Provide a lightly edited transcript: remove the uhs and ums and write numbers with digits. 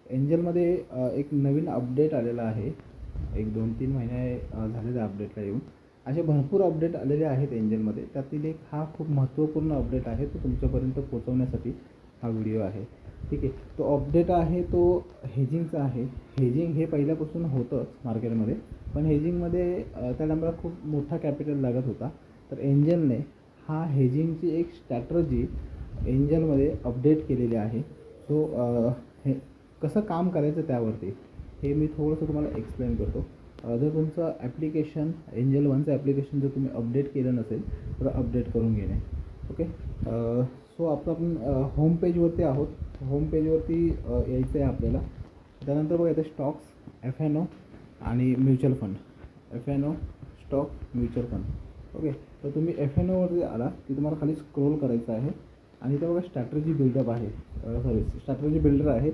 एंजलमध्ये एक नवीन अपडेट आलेला आहे. एक 2-3 महिने झालेले अपडेटला येऊन. असे भरपूर अपडेट आलेले आहेत एंजलमध्ये. त्यातील एक हा खूप महत्त्वपूर्ण अपडेट आहे. तो तुमच्यापर्यंत पोहोचवण्यासाठी हा व्हिडिओ आहे. ठीक आहे. तो अपडेट आहे तो हेजिंगचा आहे. हेजिंग हे पहिल्यापासून होतंच मार्केटमध्ये, पण हेजिंगमध्ये त्या टायमाला खूप मोठा कॅपिटल लागत होता. तर एंजलने हा हेजिंगची एक स्ट्रॅटर्जी एंजलमध्ये अपडेट केलेली आहे. सो हे कसं काम करायचं त्यावरती हे मी थोडंसं तुम्हाला एक्सप्लेन करतो. जर तुमचं ॲप्लिकेशन एंजल वनचं ॲप्लिकेशन जर तुम्ही अपडेट केलं नसेल तर अपडेट करून घेणे. ओके. सो आपण होम पेजवरती आहोत. होम पेजवरती यायचं आहे आपल्याला. त्यानंतर बघा इथे स्टॉक्स, F&O आणि mutual fund. F&O, stock, mutual fund. Okay. तर तुम्ही F&Oवरती आला की तुम्हाला खाली स्क्रोल करायचं आहे आणि इथे बघा स्ट्रॅटर्जी बिल्डअप आहे. स्ट्रॅटर्जी बिल्डर आहे.